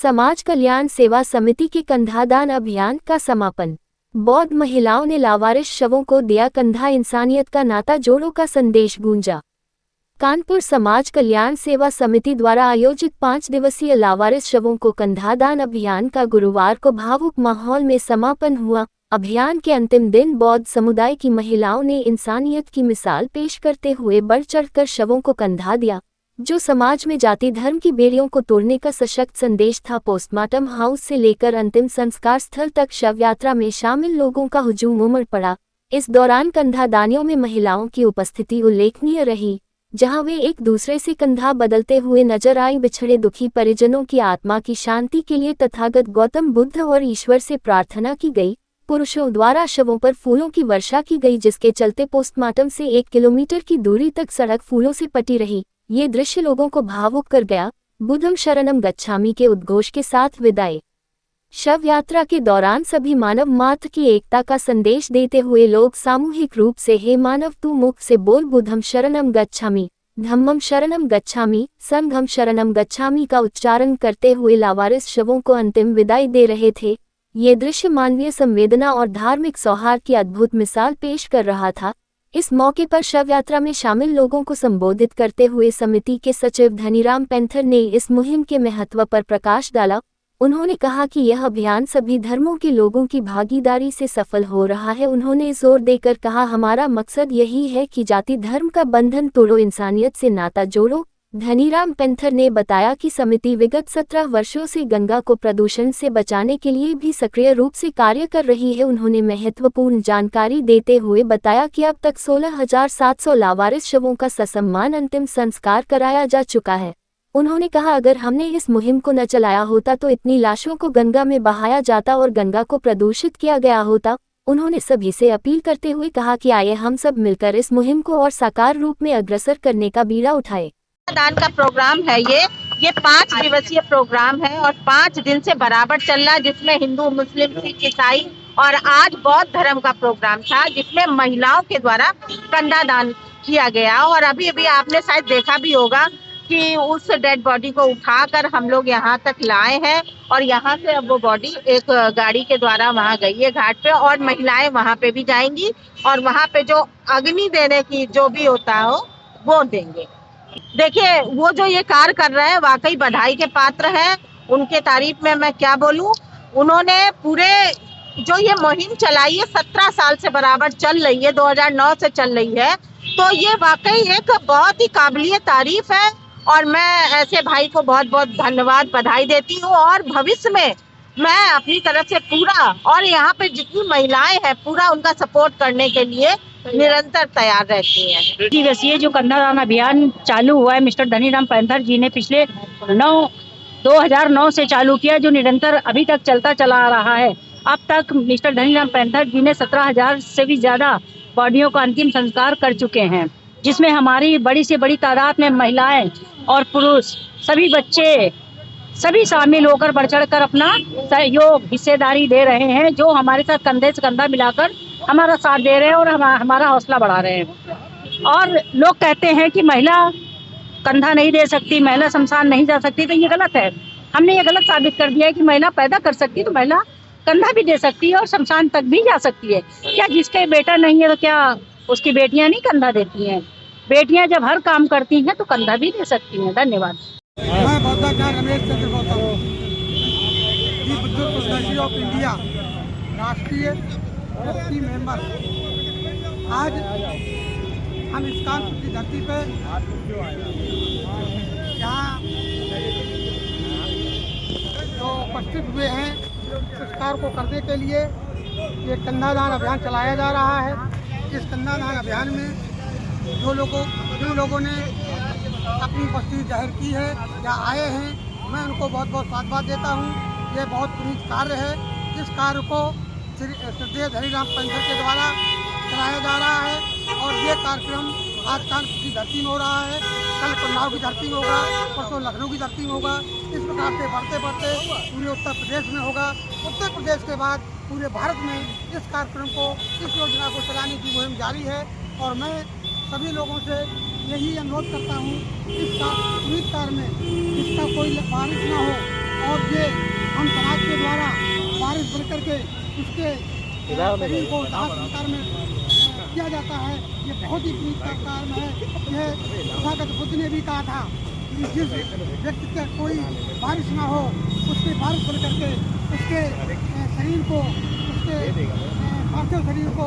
समाज कल्याण सेवा समिति के कंधादान अभियान का समापन। बौद्ध महिलाओं ने लावारिस शवों को दिया कंधा, इंसानियत का नाता जोड़ो का संदेश गूंजा। कानपुर समाज कल्याण सेवा समिति द्वारा आयोजित 5 दिवसीय लावारिस शवों को कंधादान अभियान का गुरुवार को भावुक माहौल में समापन हुआ। अभियान के अंतिम दिन बौद्ध समुदाय की महिलाओं ने इंसानियत की मिसाल पेश करते हुए बढ़ चढ़कर शवों को कंधा दिया, जो समाज में जाति धर्म की बेड़ियों को तोड़ने का सशक्त संदेश था। पोस्टमार्टम हाउस से लेकर अंतिम संस्कार स्थल तक शव यात्रा में शामिल लोगों का हुजूम उमड़ पड़ा। इस दौरान कंधादानियों में महिलाओं की उपस्थिति उल्लेखनीय रही, जहां वे एक दूसरे से कंधा बदलते हुए नजर आई। बिछड़े दुखी परिजनों की आत्मा की शांति के लिए तथागत गौतम बुद्ध और ईश्वर से प्रार्थना की गई। पुरुषों द्वारा शवों पर फूलों की वर्षा की गई, जिसके चलते पोस्टमार्टम से 1 किलोमीटर की दूरी तक सड़क फूलों से पटी रही। ये दृश्य लोगों को भावुक कर गया। बुद्धं शरणं गच्छामि के उद्घोष के साथ विदाई। शव यात्रा के दौरान सभी मानव मात्र की एकता का संदेश देते हुए लोग सामूहिक रूप से हे मानव तू मुख से बोल बुद्धं शरणं गच्छामि, धम्मं शरणं गच्छामि, संघं शरणं गच्छामि का उच्चारण करते हुए लावारिस शवों को अंतिम विदाई दे रहे थे। ये दृश्य मानवीय संवेदना और धार्मिक सौहार्द की अद्भुत मिसाल पेश कर रहा था। इस मौके पर शव यात्रा में शामिल लोगों को संबोधित करते हुए समिति के सचिव धनीराम पैंथर ने इस मुहिम के महत्व पर प्रकाश डाला। उन्होंने कहा कि यह अभियान सभी धर्मों के लोगों की भागीदारी से सफल हो रहा है। उन्होंने जोर देकर कहा, हमारा मकसद यही है कि जाति धर्म का बंधन तोड़ो, इंसानियत से नाता जोड़ो। धनीराम पैंथर ने बताया कि समिति विगत 17 वर्षों से गंगा को प्रदूषण से बचाने के लिए भी सक्रिय रूप से कार्य कर रही है। उन्होंने महत्वपूर्ण जानकारी देते हुए बताया कि अब तक 16,700 लावारिस शवों का ससम्मान अंतिम संस्कार कराया जा चुका है। उन्होंने कहा, अगर हमने इस मुहिम को न चलाया होता तो इतनी लाशों को गंगा में बहाया जाता और गंगा को प्रदूषित किया गया होता। उन्होंने सभी से अपील करते हुए कहा कि आइए हम सब मिलकर इस मुहिम को और साकार रूप में अग्रसर करने का बीड़ा उठाए। दान का प्रोग्राम है ये 5 दिवसीय प्रोग्राम है और 5 दिन से बराबर चल रहा है, जिसमें हिंदू, मुस्लिम, सिख, ईसाई और आज बौद्ध धर्म का प्रोग्राम था, जिसमें महिलाओं के द्वारा कंधा दान किया गया। और अभी अभी आपने शायद देखा भी होगा कि उस डेड बॉडी को उठाकर हम लोग यहाँ तक लाए हैं और यहाँ से अब वो बॉडी एक गाड़ी के द्वारा वहाँ गई है घाट पे, और महिलाएं वहाँ पे भी जाएंगी और वहाँ पे जो अग्नि देने की जो भी होता हो वो देंगे। देखिए, वो जो ये कार्य कर रहे हैं वाकई बधाई के पात्र हैं। उनके तारीफ में मैं क्या बोलूं। उन्होंने पूरे जो ये मुहिम चलाई है 17 साल से बराबर चल रही है, 2009 से चल रही है, तो ये वाकई एक बहुत ही काबिलियत तारीफ है और मैं ऐसे भाई को बहुत बहुत धन्यवाद, बधाई देती हूँ। और भविष्य में मैं अपनी तरफ से पूरा, और यहाँ पे जितनी महिलाएं हैं पूरा उनका सपोर्ट करने के लिए निरंतर तैयार रहती हैं। जी, वैसे ये जो कंधादान अभियान चालू हुआ है, मिस्टर धनीराम पैंथर जी ने पिछले 2009 से चालू किया, जो निरंतर अभी तक चलता चला आ रहा है। अब तक मिस्टर धनीराम पैंथर जी ने 17,000 से भी ज्यादा बॉडियों का अंतिम संस्कार कर चुके हैं, जिसमें हमारी बड़ी से बड़ी तादाद में महिलाएं और पुरुष, सभी बच्चे, सभी शामिल होकर बढ़ चढ़ कर अपना सहयोग, हिस्सेदारी दे रहे हैं, जो हमारे साथ कंधे से कंधा मिलाकर हमारा साथ दे रहे हैं और हमारा हौसला बढ़ा रहे हैं। और लोग कहते हैं कि महिला कंधा नहीं दे सकती, महिला शमशान नहीं जा सकती, तो ये गलत है। हमने ये गलत साबित कर दिया है कि महिला पैदा कर सकती है तो महिला कंधा भी दे सकती है और शमशान तक भी जा सकती है। क्या जिसके बेटा नहीं है तो क्या उसकी बेटियां नहीं कंधा देती हैं? बेटियां जब हर काम करती हैं तो कंधा भी दे सकती हैं। धन्यवाद। मैं बौद्धाचार्य Ramesh Chandra Gautam, Buddha society of India राष्ट्रीय ट्रस्टी मेंबर। आज हम इस कानपुर की धरती पे यहाँ जो उपस्थित हुए हैं इस कार्य को करने के लिए ये कंधादान अभियान चलाया जा रहा है। इस कंधादान अभियान में जिन लोगों ने अपनी उपस्थिति जाहिर की है या आए हैं, मैं उनको बहुत बहुत साधुवाद देता हूँ। ये बहुत पुनीत कार्य है। इस कार्य को श्रद्धेय धनीराम पैंथर के द्वारा चलाया जा रहा है और ये कार्यक्रम आज कानपुर की धरती में हो रहा है, कल उन्नाव की धरती में होगा, परसों लखनऊ की धरती में होगा। इस प्रकार से बढ़ते बढ़ते पूरे उत्तर प्रदेश में होगा। उत्तर प्रदेश के बाद पूरे भारत में इस कार्यक्रम को, इस योजना को चलाने की मुहिम जारी है और मैं सभी लोगों से यही अनुरोध करता हूँ, इसका पुनीत कार्य में इसका कोई बारिश न हो, और ये हम समाज के द्वारा बारिश बन करके उसके शरीर को दाह संस्कार में किया जाता है। ये बहुत ही पुनीत कार्य है। यह तथागत बुद्ध ने भी कहा था कि जिस व्यक्ति का कोई बारिश ना हो उसके बारिश बन करके उसके शरीर को, उसके पार्थिव शरीर को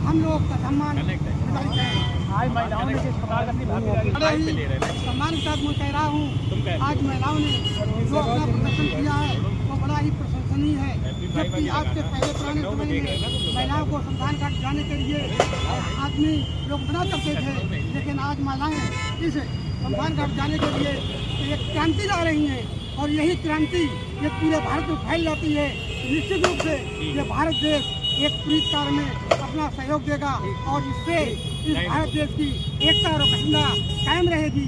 हम लोग का सम्मान दिखाते हैं। आज महिलाओं ने किस प्रकार का सम्मान के साथ मैं कह रहा हूँ, आज महिलाओं ने जो अपना प्रदर्शन किया है वो बड़ा ही प्रशंसनीय है। जबकि आज के पहले पुराने समय में महिलाओं को शमशान घाट जाने के लिए आदमी लोग मना करते थे, लेकिन आज महिलाएं इस शमशान घाट जाने के लिए एक क्रांति ला रही हैं और यही क्रांति ये पूरे भारत में फैल जाती है। निश्चित रूप से ये भारत देश एक पुनीत कार्य में अपना सहयोग देगा और इससे इस भारत देश की एकता और अखंडता कायम रहेगी।